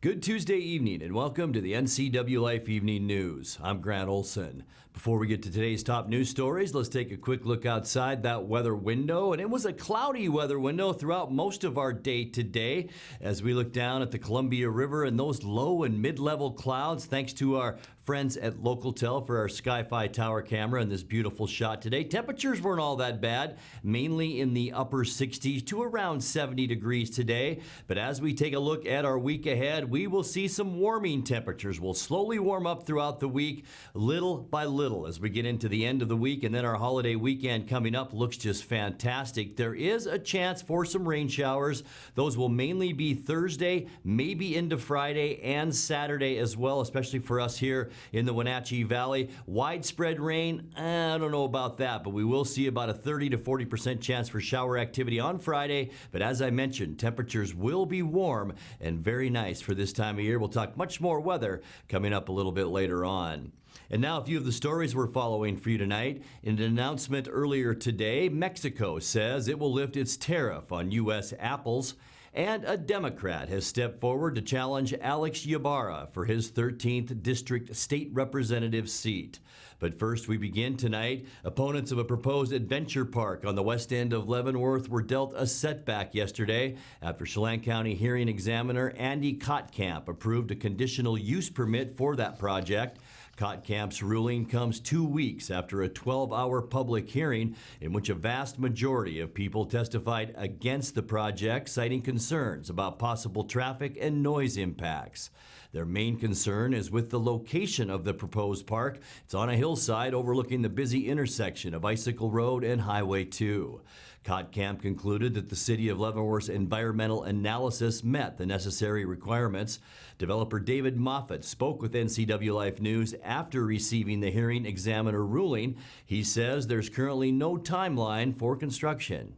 Good Tuesday evening and welcome to the NCWLIFE Evening News. I'm Grant Olson. Before we get to today's top news stories, let's take a quick look outside that weather window. And it was a cloudy weather window throughout most of our day today as we look down at the Columbia River and those low and mid-level clouds, thanks to our friends at Localtel for our Sky-Fi tower camera and this beautiful shot today. Temperatures weren't all that bad, mainly in the upper 60s to around 70 degrees today. But as we take a look at our week ahead, we will see some warming temperatures. We'll slowly warm up throughout the week, little by little, as we get into the end of the week. And then our holiday weekend coming up looks just fantastic. There is a chance for some rain showers. Those will mainly be Thursday, maybe into Friday and Saturday as well, especially for us here in the Wenatchee Valley. Widespread rain, I don't know about that, but we will see about a 30 to 40% chance for shower activity on Friday. But as I mentioned, temperatures will be warm and very nice for this time of year. We'll talk much more weather coming up a little bit later on. And now a few of the stories we're following for you tonight. In an announcement earlier today, Mexico says it will lift its tariff on U.S. apples. And a Democrat has stepped forward to challenge Alex Ybarra for his 13th District State Representative seat. But first, we begin tonight. Opponents of a proposed adventure park on the west end of Leavenworth were dealt a setback yesterday after Chelan County hearing examiner Andy Kottkamp approved a conditional use permit for that project. Kottkamp's ruling comes 2 weeks after a 12-hour public hearing in which a vast majority of people testified against the project, citing concerns about possible traffic and noise impacts. Their main concern is with the location of the proposed park. It's on a hillside overlooking the busy intersection of Icicle Road and Highway 2. Kottkamp concluded that the City of Leavenworth's environmental analysis met the necessary requirements. Developer David Moffett spoke with NCWLIFE News after receiving the hearing examiner ruling. He says there's currently no timeline for construction.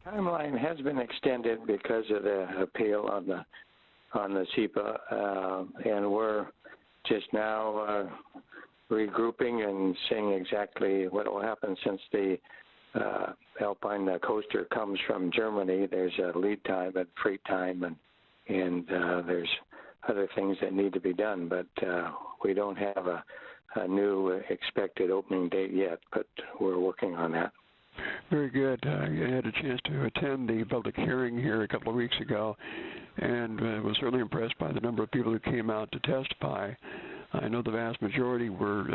Our timeline has been extended because of the appeal on the SEPA, and we're just now regrouping and seeing exactly what will happen since the Alpine coaster comes from Germany. There's a lead time and freight time, and there's other things that need to be done, but we don't have a new expected opening date yet, but we're working on that. Very good. I had a chance to attend the public hearing here a couple of weeks ago and was certainly impressed by the number of people who came out to testify. I know the vast majority were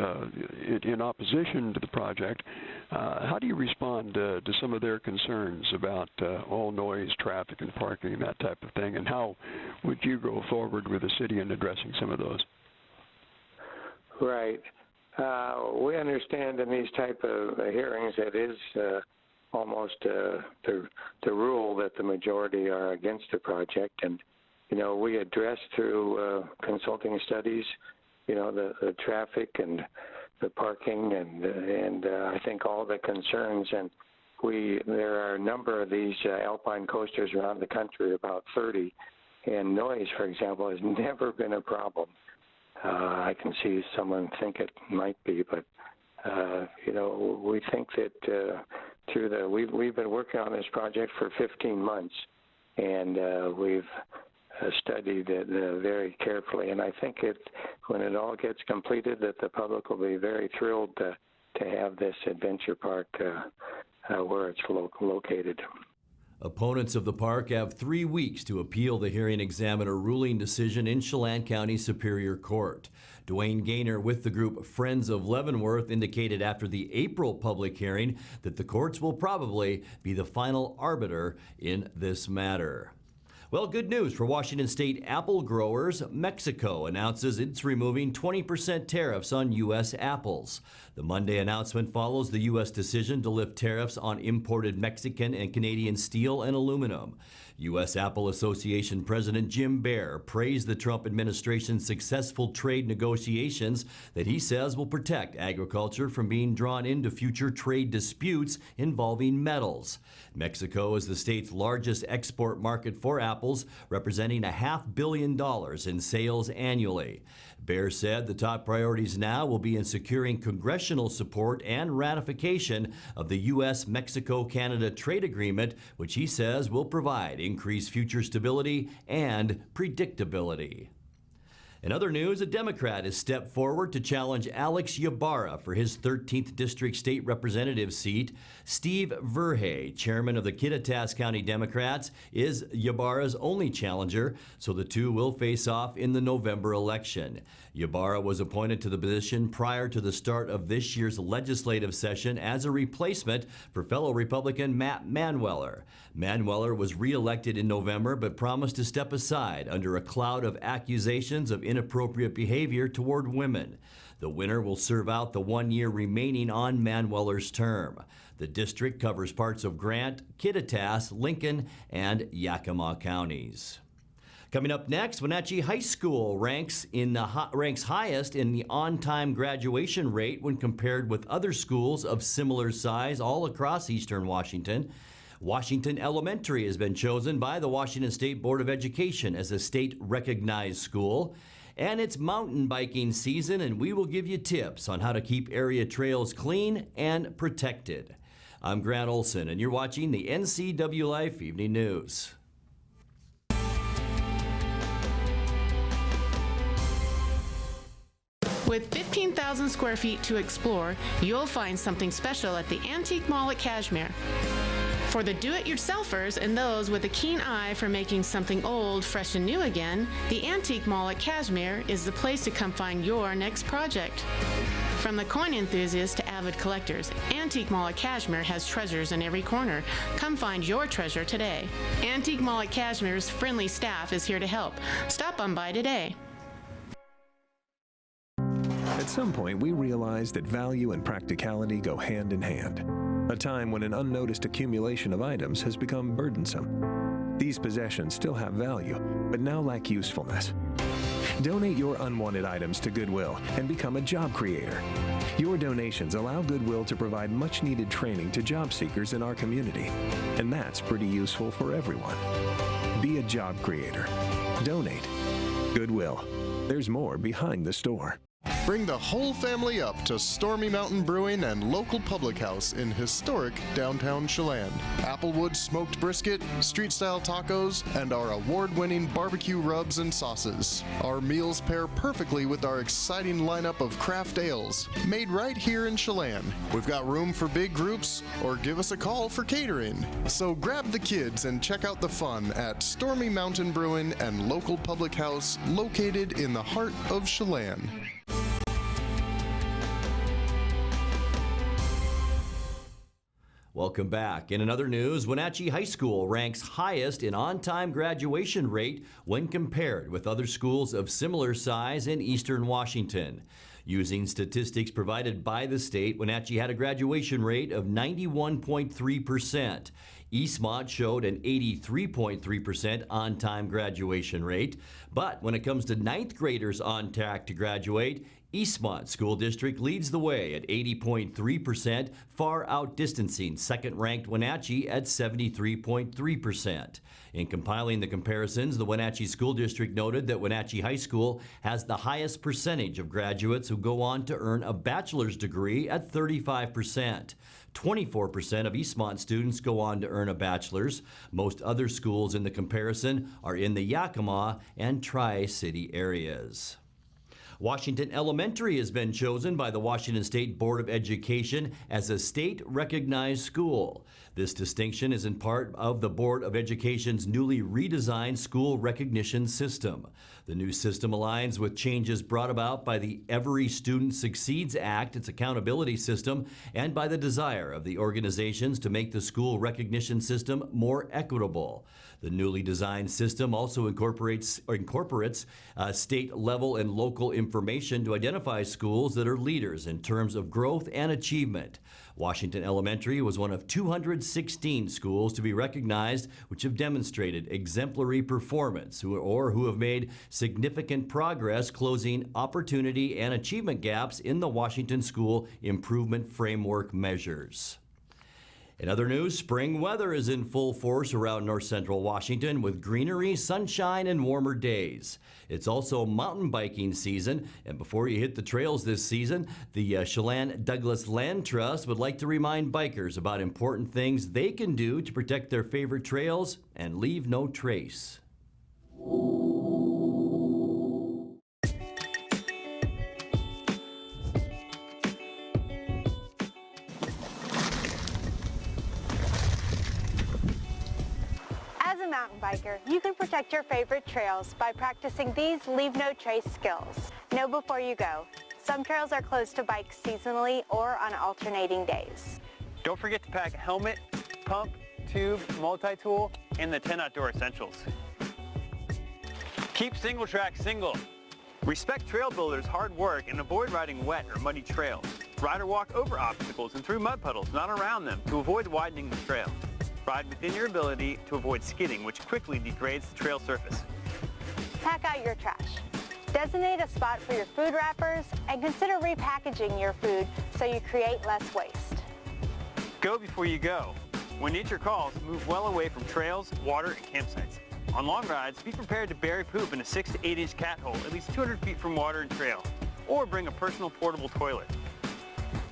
in opposition to the project. How do you respond to some of their concerns about all noise, traffic, and parking, that type of thing? And how would you go forward with the city in addressing some of those? Right. We understand in these type of hearings it is almost the rule that the majority are against the project. And, you know, we address through consulting studies, you know, the traffic and the parking and I think all the concerns. And there are a number of these alpine coasters around the country, about 30, and noise, for example, has never been a problem. I can see someone think it might be, but you know, we think that we've been working on this project for 15 months, and we've studied it very carefully. And I think when it all gets completed, that the public will be very thrilled to have this adventure park where it's located. Opponents of the park have 3 weeks to appeal the hearing examiner ruling decision in Chelan County Superior Court. Dwayne Gaynor with the group Friends of Leavenworth indicated after the April public hearing that the courts will probably be the final arbiter in this matter. Well, good news for Washington State apple growers. Mexico announces it's removing 20% tariffs on U.S. apples. The Monday announcement follows the U.S. decision to lift tariffs on imported Mexican and Canadian steel and aluminum. U.S. Apple Association President Jim Baer praised the Trump administration's successful trade negotiations that he says will protect agriculture from being drawn into future trade disputes involving metals. Mexico is the state's largest export market for apples, representing $500 million in sales annually. Baer said the top priorities now will be in securing congressional support and ratification of the U.S.-Mexico-Canada trade agreement, which he says will provide provide increased future stability and predictability. In other news, a Democrat has stepped forward to challenge Alex Ybarra for his 13th District State Representative seat. Steve Verhey, chairman of the Kittitas County Democrats, is Ybarra's only challenger, so the two will face off in the November election. Ybarra was appointed to the position prior to the start of this year's legislative session as a replacement for fellow Republican Matt Manueller. Manueller was re-elected in November but promised to step aside under a cloud of accusations of inappropriate behavior toward women. The winner will serve out the 1 year remaining on Manueller's term. The district covers parts of Grant, Kittitas, Lincoln, and Yakima counties. Coming up next, Wenatchee High School ranks highest in the on-time graduation rate when compared with other schools of similar size all across eastern Washington. Washington Elementary has been chosen by the Washington State Board of Education as a state-recognized school. And it's mountain biking season, and we will give you tips on how to keep area trails clean and protected. I'm Grant Olson, and you're watching the NCWLIFE Evening News. With 15,000 square feet to explore, you'll find something special at the Antique Mall at Cashmere. For the do-it-yourselfers and those with a keen eye for making something old fresh and new again, the Antique Mall at Cashmere is the place to come find your next project. From the coin enthusiasts to avid collectors, Antique Mall at Cashmere has treasures in every corner. Come find your treasure today. Antique Mall at Cashmere's friendly staff is here to help. Stop on by today. At some point, we realized that value and practicality go hand in hand. A time when an unnoticed accumulation of items has become burdensome. These possessions still have value, but now lack usefulness. Donate your unwanted items to Goodwill and become a job creator. Your donations allow Goodwill to provide much-needed training to job seekers in our community, and that's pretty useful for everyone. Be a job creator. Donate. Goodwill. There's more behind the store. Bring the whole family up to Stormy Mountain Brewing and local public house in historic downtown Chelan. Applewood smoked brisket, street-style tacos, and our award-winning barbecue rubs and sauces. Our meals pair perfectly with our exciting lineup of craft ales, made right here in Chelan. We've got room for big groups, or give us a call for catering. So grab the kids and check out the fun at Stormy Mountain Brewing and local public house located in the heart of Chelan. Welcome back. In another news, Wenatchee High School ranks highest in on-time graduation rate when compared with other schools of similar size in eastern Washington. Using statistics provided by the state, Wenatchee had a graduation rate of 91.3%. Eastmont showed an 83.3% on-time graduation rate. But when it comes to ninth graders on track to graduate, Eastmont School District leads the way at 80.3%, far outdistancing second-ranked Wenatchee at 73.3%. In compiling the comparisons, the Wenatchee School District noted that Wenatchee High School has the highest percentage of graduates who go on to earn a bachelor's degree at 35%. 24% of Eastmont students go on to earn a bachelor's. Most other schools in the comparison are in the Yakima and Tri-City areas. Washington Elementary has been chosen by the Washington State Board of Education as a state-recognized school. This distinction is in part of the Board of Education's newly redesigned school recognition system. The new system aligns with changes brought about by the Every Student Succeeds Act, its accountability system, and by the desire of the organizations to make the school recognition system more equitable. The newly designed system also incorporates state-level and local information to identify schools that are leaders in terms of growth and achievement. Washington Elementary was one of 216 schools to be recognized which have demonstrated exemplary performance or who have made significant progress closing opportunity and achievement gaps in the Washington School Improvement Framework measures. In other news, spring weather is in full force around north central Washington with greenery, sunshine, and warmer days. It's also mountain biking season, and before you hit the trails this season, the Chelan Douglas Land Trust would like to remind bikers about important things they can do to protect their favorite trails and leave no trace. As a mountain biker, you can protect your favorite trails by practicing these leave no trace skills. Know before you go. Some trails are closed to bikes seasonally or on alternating days. Don't forget to pack a helmet, pump, tube, multi-tool, and the 10 outdoor essentials. Keep single track single. Respect trail builders' hard work and avoid riding wet or muddy trails. Ride or walk over obstacles and through mud puddles, not around them, to avoid widening the trail. Ride within your ability to avoid skidding, which quickly degrades the trail surface. Pack out your trash. Designate a spot for your food wrappers and consider repackaging your food so you create less waste. Go before you go. When nature calls, move well away from trails, water, and campsites. On long rides, be prepared to bury poop in a 6 to 8 inch cat hole at least 200 feet from water and trail, or bring a personal portable toilet.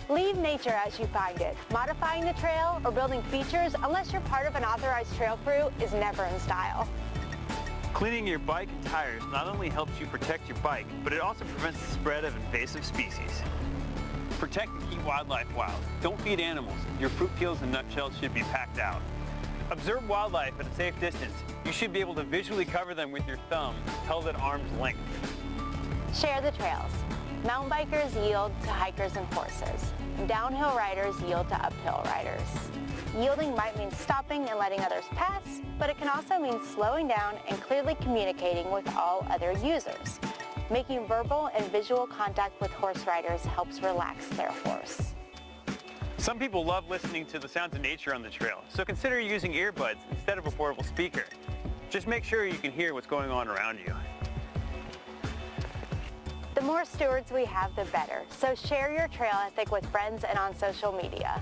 Leave nature as you find it. Modifying the trail or building features, unless you're part of an authorized trail crew, is never in style. Cleaning your bike and tires not only helps you protect your bike, but it also prevents the spread of invasive species. Protect and keep wildlife wild. Don't feed animals. Your fruit peels and nutshells should be packed out. Observe wildlife at a safe distance. You should be able to visually cover them with your thumb held at arm's length. Share the trails. Mountain bikers yield to hikers and horses. Downhill riders yield to uphill riders. Yielding might mean stopping and letting others pass, but it can also mean slowing down and clearly communicating with all other users. Making verbal and visual contact with horse riders helps relax their horse. Some people love listening to the sounds of nature on the trail, so consider using earbuds instead of a portable speaker. Just make sure you can hear what's going on around you. The more stewards we have, the better. So share your trail ethic with friends and on social media.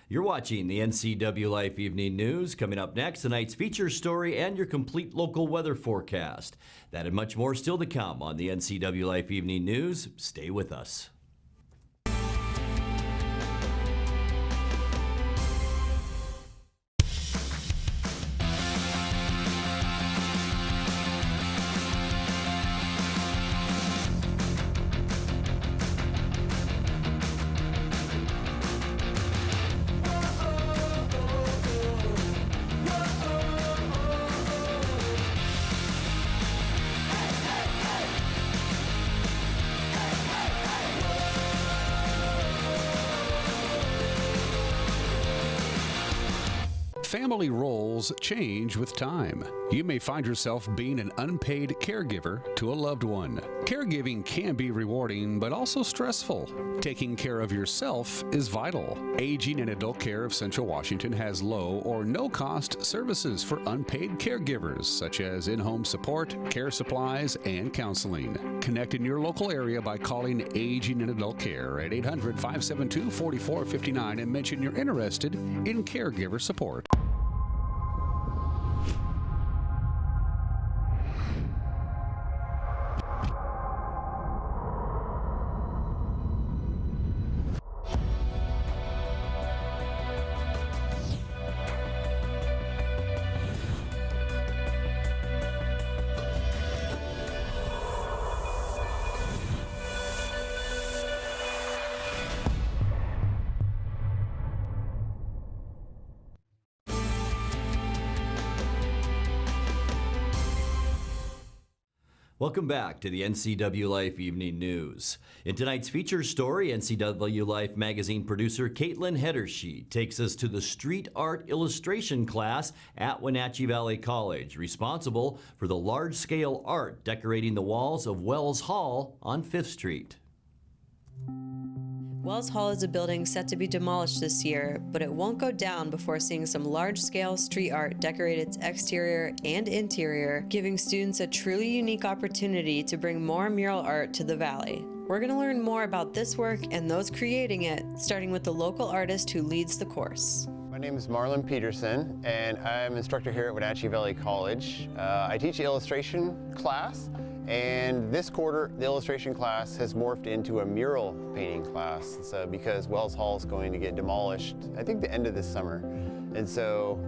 You're watching the NCWLIFE Evening News. Coming up next, tonight's feature story and your complete local weather forecast. That and much more still to come on the NCWLIFE Evening News. Stay with us. Family roles change with time. You may find yourself being an unpaid caregiver to a loved one. Caregiving can be rewarding, but also stressful. Taking care of yourself is vital. Aging and Adult Care of Central Washington has low or no-cost services for unpaid caregivers, such as in-home support, care supplies, and counseling. Connect in your local area by calling Aging and Adult Care at 800-572-4459 and mention you're interested in caregiver support. Welcome back to the NCWLIFE Evening News. In tonight's feature story, NCWLIFE magazine producer Caitlin Hedershe takes us to the street art illustration class at Wenatchee Valley College, responsible for the large-scale art decorating the walls of Wells Hall on 5th Street. Wells Hall is a building set to be demolished this year, but it won't go down before seeing some large-scale street art decorate its exterior and interior, giving students a truly unique opportunity to bring more mural art to the Valley. We're going to learn more about this work and those creating it, starting with the local artist who leads the course. My name is Marlon Peterson, and I'm an instructor here at Wenatchee Valley College. I teach the illustration class. And this quarter, the illustration class has morphed into a mural painting class. So because Wells Hall is going to get demolished, I think the end of this summer. And so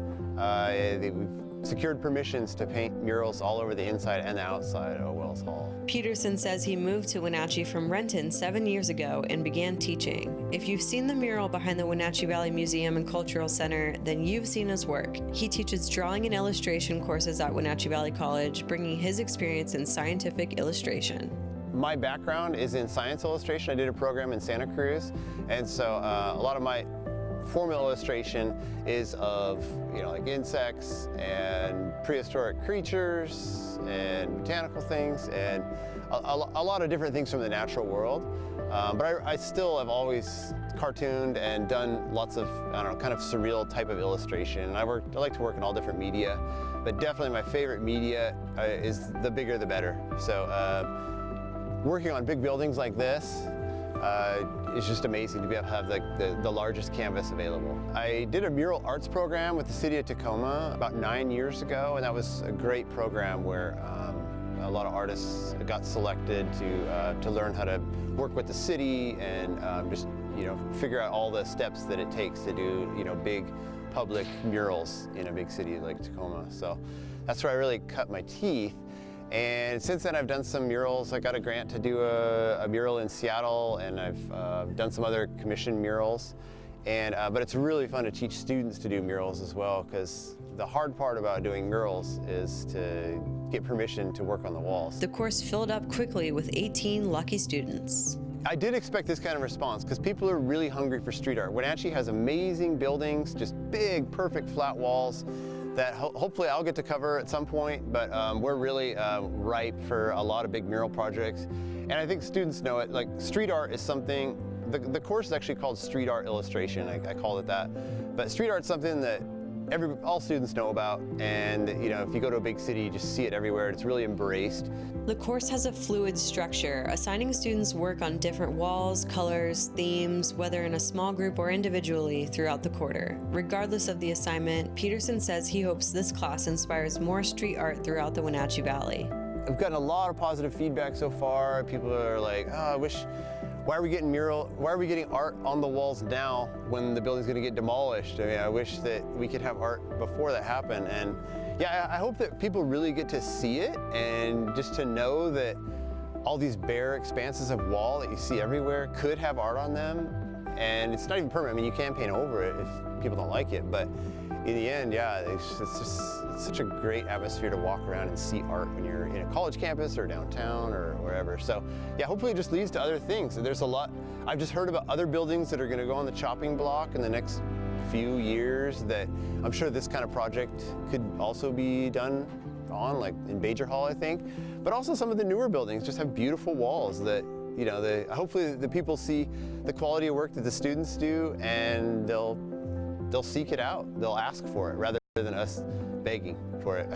we've secured permissions to paint murals all over the inside and the outside of Wells Hall. Peterson says he moved to Wenatchee from Renton 7 years ago and began teaching. If you've seen the mural behind the Wenatchee Valley Museum and Cultural Center, then you've seen his work. He teaches drawing and illustration courses at Wenatchee Valley College, bringing his experience in scientific illustration. My background is in science illustration. I did a program in Santa Cruz, and so a lot of my formal illustration is of, like insects and prehistoric creatures and botanical things and a lot of different things from the natural world. But I still have always cartooned and done lots of, kind of surreal type of illustration. I like to work in all different media, but definitely my favorite media is the bigger the better. So working on big buildings like this, it's just amazing to be able to have the largest canvas available. I did a mural arts program with the city of Tacoma about 9 years ago, and that was a great program where a lot of artists got selected to learn how to work with the city and just figure out all the steps that it takes to do big public murals in a big city like Tacoma. So that's where I really cut my teeth. And since then, I've done some murals. I got a grant to do a mural in Seattle, and I've done some other commissioned murals. And but it's really fun to teach students to do murals as well, because the hard part about doing murals is to get permission to work on the walls. The course filled up quickly with 18 lucky students. I did expect this kind of response because people are really hungry for street art. Wenatchee has amazing buildings, just big, perfect flat walls that hopefully I'll get to cover at some point, but we're really ripe for a lot of big mural projects. And I think students know it. Like, street art is something, the course is actually called Street Art Illustration. I call it that. But street art is something that all students know about, and if you go to a big city, you just see it everywhere. It's really embraced. The course has a fluid structure, assigning students work on different walls, colors, themes, whether in a small group or individually throughout the quarter. Regardless of the assignment, Peterson says he hopes this class inspires more street art throughout the Wenatchee Valley. I've gotten a lot of positive feedback so far. People are like, why are we getting art on the walls now when the building's going to get demolished? I mean, I wish that we could have art before that happened. And yeah, I hope that people really get to see it and just to know that all these bare expanses of wall that you see everywhere could have art on them. And it's not even permanent. I mean, you can paint over it if people don't like it, but in the end, yeah, it's such a great atmosphere to walk around and see art when you're in a college campus or downtown or wherever. So yeah, hopefully it just leads to other things. There's a lot, I've just heard about other buildings that are going to go on the chopping block in the next few years that I'm sure this kind of project could also be done on, like in Bajer Hall, I think. But also some of the newer buildings just have beautiful walls that, hopefully the people see the quality of work that the students do, and they'll seek it out. They'll ask for it rather than us begging for it.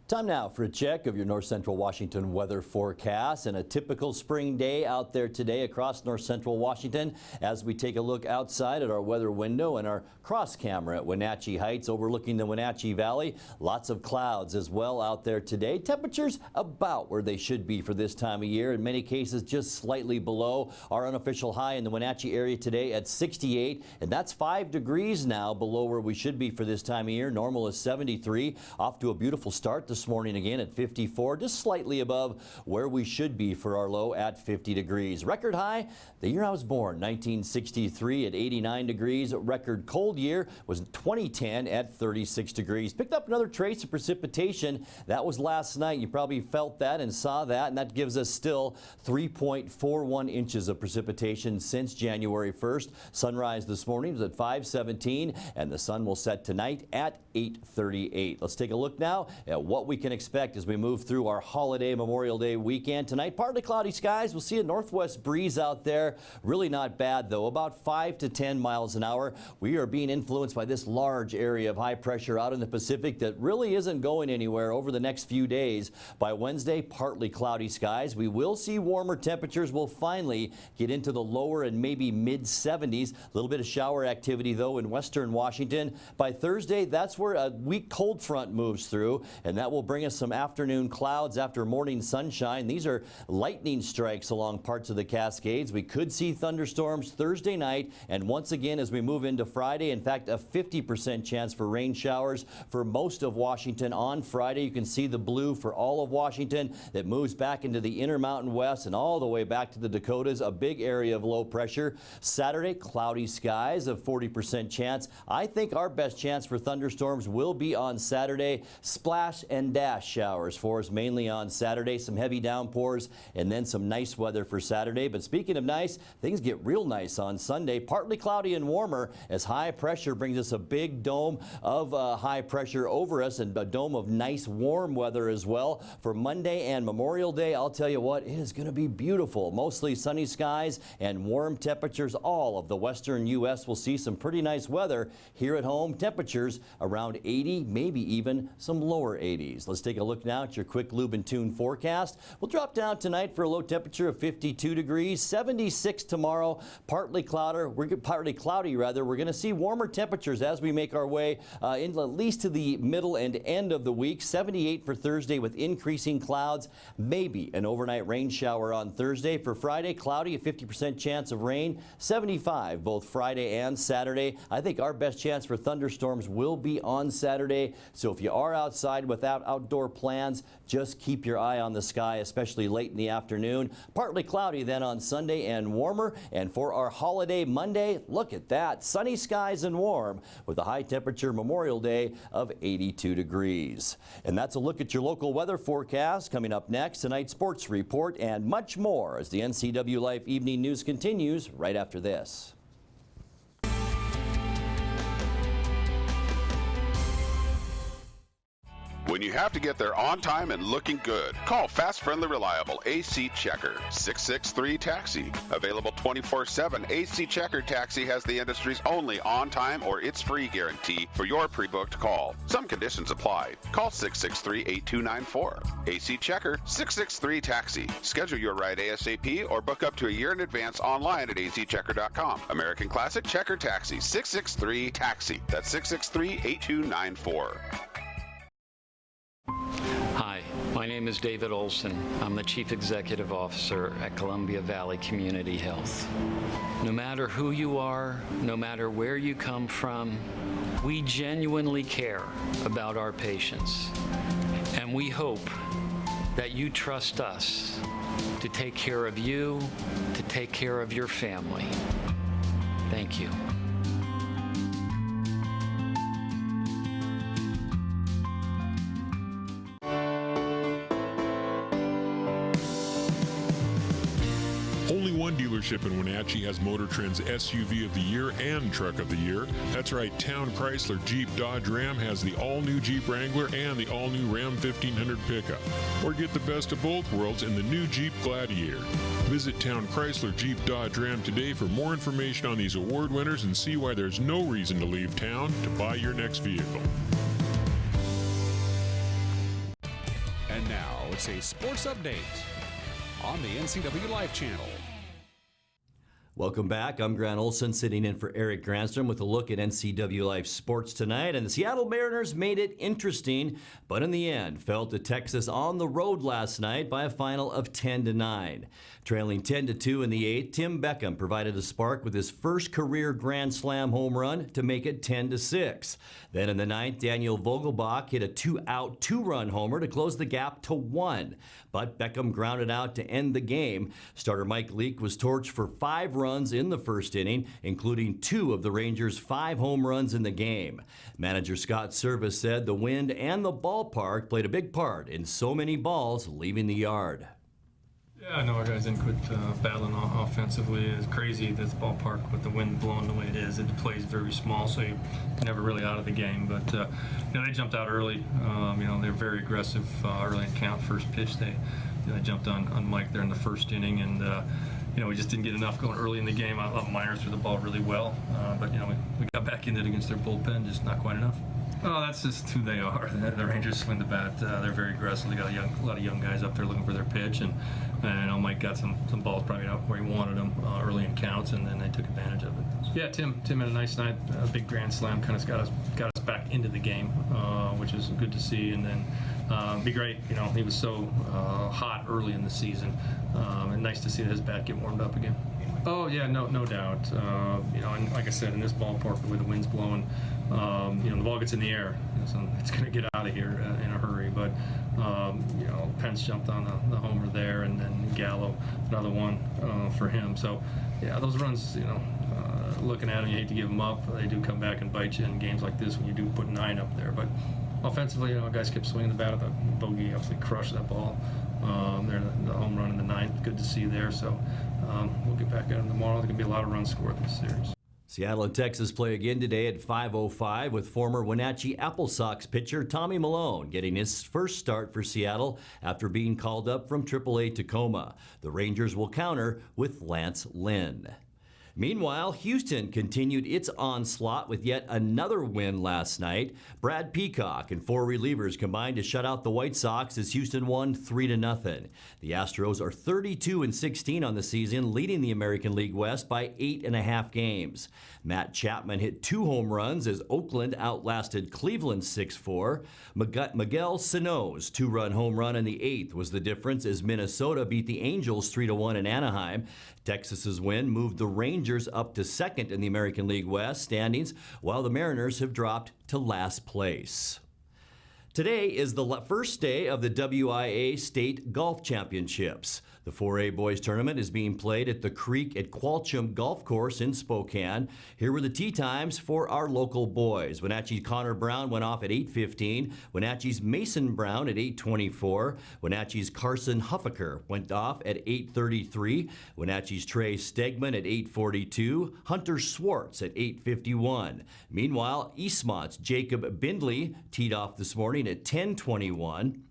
Time now for a check of your North Central Washington weather forecast, and a typical spring day out there today across North Central Washington as we take a look outside at our weather window and our cross camera at Wenatchee Heights overlooking the Wenatchee Valley. Lots of clouds as well out there today. Temperatures about where they should be for this time of year. In many cases just slightly below. Our unofficial high in the Wenatchee area today at 68, and that's 5 degrees now below where we should be for this time of year. Normal is 73. Off to a beautiful start. The this morning again at 54, just slightly above where we should be for our low at 50 degrees. Record high, the year I was born, 1963 at 89 degrees. Record cold year was 2010 at 36 degrees. Picked up another trace of precipitation. That was last night. You probably felt that and saw that, and that gives us still 3.41 inches of precipitation since January 1st. Sunrise this morning was at 5:17, and the sun will set tonight at 8:38. Let's take a look now at what we can expect as we move through our holiday Memorial Day weekend. Tonight, partly cloudy skies. We'll see a northwest breeze out there. Really not bad, though, about 5 to 10 miles an hour. We are being influenced by this large area of high pressure out in the Pacific that really isn't going anywhere over the next few days. By Wednesday, partly cloudy skies. We will see warmer temperatures. We'll finally get into the lower and maybe mid-70s. A little bit of shower activity, though, in western Washington. By Thursday, that's where a weak cold front moves through, and that will bring us some afternoon clouds after morning sunshine. These are lightning strikes along parts of the Cascades. We could see thunderstorms Thursday night, and once again as we move into Friday, in fact, a 50% chance for rain showers for most of Washington on Friday. You can see the blue for all of Washington that moves back into the Intermountain West and all the way back to the Dakotas, a big area of low pressure. Saturday, cloudy skies, a 40% chance. I think our best chance for thunderstorms will be on Saturday. Splash and dash showers for us mainly on Saturday. Some heavy downpours and then some nice weather for Saturday. But speaking of nice, things get real nice on Sunday. Partly cloudy and warmer as high pressure brings us a big dome of high pressure over us and a dome of nice warm weather as well. For Monday and Memorial Day, I'll tell you what, it is going to be beautiful. Mostly sunny skies and warm temperatures. All of the western U.S. will see some pretty nice weather. Here at home, temperatures around 80, maybe even some lower 80s. Let's take a look now at your quick lube and tune forecast. We'll drop down tonight for a low temperature of 52 degrees, 76 tomorrow, partly cloudy. We're going to see warmer temperatures as we make our way in at least to the middle and end of the week. 78 for Thursday with increasing clouds, maybe an overnight rain shower on Thursday. For Friday, cloudy, a 50% chance of rain, 75 both Friday and Saturday. I think our best chance for thunderstorms will be on Saturday. So if you are outside without outdoor plans, just keep your eye on the sky, especially late in the afternoon. Partly cloudy then on Sunday and warmer. And for our holiday Monday, look at that. Sunny skies and warm with a high temperature Memorial Day of 82 degrees. And that's a look at your local weather forecast. Coming up next, tonight's sports report and much more as the NCWLIFE Evening News continues right after this. When you have to get there on time and looking good, call Fast, Friendly, Reliable AC Checker, 663-TAXI. Available 24/7, AC Checker Taxi has the industry's only on-time or it's free guarantee for your pre-booked call. Some conditions apply. Call 663-8294. AC Checker, 663-TAXI. Schedule your ride ASAP or book up to a year in advance online at acchecker.com. American Classic Checker Taxi, 663-TAXI. That's 663-8294. Hi, my name is David Olson. I'm the Chief Executive Officer at Columbia Valley Community Health. No matter who you are, no matter where you come from, we genuinely care about our patients. And we hope that you trust us to take care of you, to take care of your family. Thank you. Dealership in Wenatchee has Motor Trend's SUV of the Year and Truck of the Year. That's right, Town Chrysler Jeep Dodge Ram has the all-new Jeep Wrangler and the all-new Ram 1500 pickup. Or get the best of both worlds in the new Jeep Gladiator. Visit Town Chrysler Jeep Dodge Ram today for more information on these award winners and see why there's no reason to leave town to buy your next vehicle. And now it's a sports update on the NCWLIFE channel. Welcome back. I'm Grant Olson, sitting in for Eric Granstrom with a look at NCWLIFE sports tonight. And the Seattle Mariners made it interesting, but in the end fell to Texas on the road last night by a final of 10-9. Trailing 10-2 in the 8th, Tim Beckham provided a spark with his first career Grand Slam home run to make it 10-6. Then in the 9th, Daniel Vogelbach hit a 2-out, 2-run homer to close the gap to 1. But Beckham grounded out to end the game. Starter Mike Leake was torched for 5 runs in the first inning, including 2 of the Rangers' 5 home runs in the game. Manager Scott Service said the wind and the ballpark played a big part in so many balls leaving the yard. Yeah, no, our guys didn't quit battling offensively. It's crazy, this ballpark with the wind blowing the way it is. It plays very small, so you're never really out of the game. But they jumped out early. They're very aggressive early in count. First pitch, they jumped on Mike there in the first inning, and we just didn't get enough going early in the game. I thought Myers threw the ball really well, but we got back into it against their bullpen, just not quite enough. Oh, that's just who they are. The Rangers swing the bat. They're very aggressive. They got a lot of young guys up there looking for their pitch, and I know Mike got some balls probably not where he wanted them early in counts, and then they took advantage of it. Yeah, Tim had a nice night. A big grand slam kind of got us back into the game, which is good to see. And then be great. He was so hot early in the season, and nice to see his bat get warmed up again. Oh yeah, no doubt. And like I said, in this ballpark, the way the wind's blowing, the ball gets in the air, so it's going to get out of here in a hurry. But Pence jumped on the homer there, and then Gallo another one for him. So yeah, those runs, looking at them, you hate to give them up. They do come back and bite you in games like this when you do put 9 up there. But offensively, guys kept swinging the bat at the bogey, absolutely crushed that ball. The home run in the 9th, good to see there. So we'll get back at them tomorrow. There's going to be a lot of runs scored in this series. Seattle and Texas play again today at 5:05 with former Wenatchee Apple Sox pitcher Tommy Malone getting his first start for Seattle after being called up from AAA Tacoma. The Rangers will counter with Lance Lynn. Meanwhile, Houston continued its onslaught with yet another win last night. Brad Peacock and 4 relievers combined to shut out the White Sox as Houston won 3-0. The Astros are 32-16 on the season, leading the American League West by 8.5 games. Matt Chapman hit 2 home runs as Oakland outlasted Cleveland 6-4. Miguel Sano's 2-run home run in the 8th was the difference as Minnesota beat the Angels 3-1 in Anaheim. Texas's win moved the Rangers up to 2nd in the American League West standings, while the Mariners have dropped to last place. Today is the first day of the WIA State Golf Championships. The 4A Boys Tournament is being played at the Creek at Qualcham Golf Course in Spokane. Here were the tee times for our local boys. Wenatchee's Connor Brown went off at 8:15. Wenatchee's Mason Brown at 8:24. Wenatchee's Carson Huffaker went off at 8:33. Wenatchee's Trey Stegman at 8:42. Hunter Swartz at 8:51. Meanwhile, Eastmont's Jacob Bindley teed off this morning at 10:21.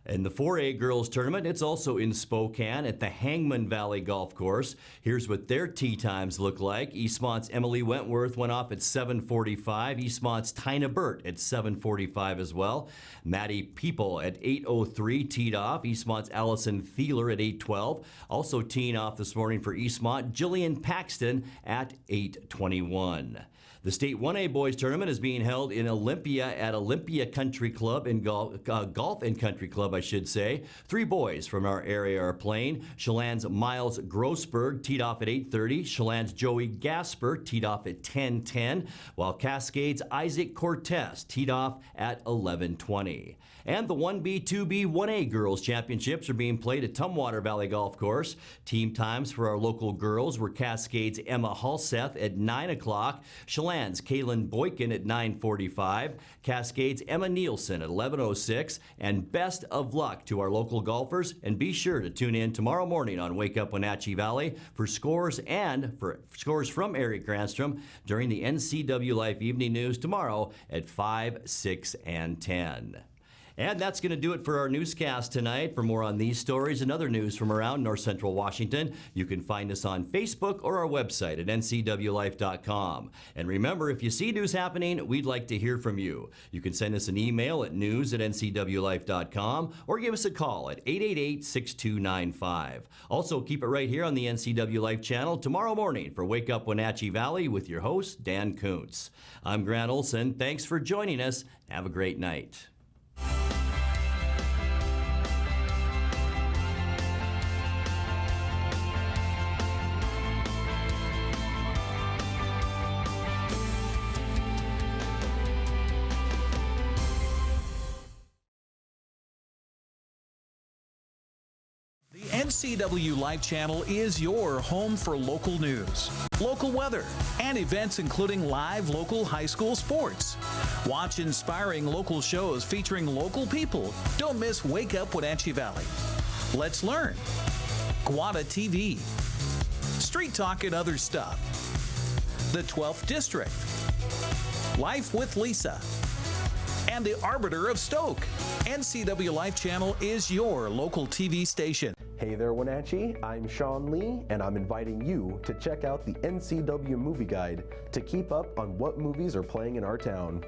In the 4A Girls Tournament, it's also in Spokane at the Hangman Valley Golf Course. Here's what their tee times look like. Eastmont's Emily Wentworth went off at 7:45. Eastmont's Tina Burt at 7:45 as well. Maddie People at 8:03 teed off. Eastmont's Allison Thieler at 8:12. Also teeing off this morning for Eastmont, Jillian Paxton at 8:21. The State 1A Boys Tournament is being held in Olympia at Olympia Country Club in Golf and Country Club, I should say. 3 boys from our area are playing. Chelan's Miles Grossberg teed off at 8:30. Chelan's Joey Gasper teed off at 10:10, while Cascade's Isaac Cortez teed off at 11:20. And the 1B, 2B, 1A Girls Championships are being played at Tumwater Valley Golf Course. Team times for our local girls were Cascade's Emma Halseth at 9 o'clock, Chelan's Kaylin Boykin at 9:45, Cascade's Emma Nielsen at 11:06, and best of luck to our local golfers, and be sure to tune in tomorrow morning on Wake Up Wenatchee Valley for scores from Eric Granstrom during the NCWLIFE Evening News tomorrow at 5, 6, and 10. And that's going to do it for our newscast tonight. For more on these stories and other news from around North Central Washington, you can find us on Facebook or our website at ncwlife.com. And remember, if you see news happening, we'd like to hear from you. You can send us an email at news@ncwlife.com or give us a call at 888-6295. Also, keep it right here on the NCW Life channel tomorrow morning for Wake Up Wenatchee Valley with your host, Dan Kuntz. I'm Grant Olson. Thanks for joining us. Have a great night. The NCW Life channel is your home for local news, local weather, and events including live local high school sports. Watch inspiring local shows featuring local people. Don't miss Wake Up Wenatchee Valley. Let's learn. Guada TV. Street Talk and Other Stuff. The 12th District. Life with Lisa. And the Arbiter of Stoke. NCW Life channel is your local TV station. Hey there, Wenatchee. I'm Sean Lee, and I'm inviting you to check out the NCW Movie Guide to keep up on what movies are playing in our town.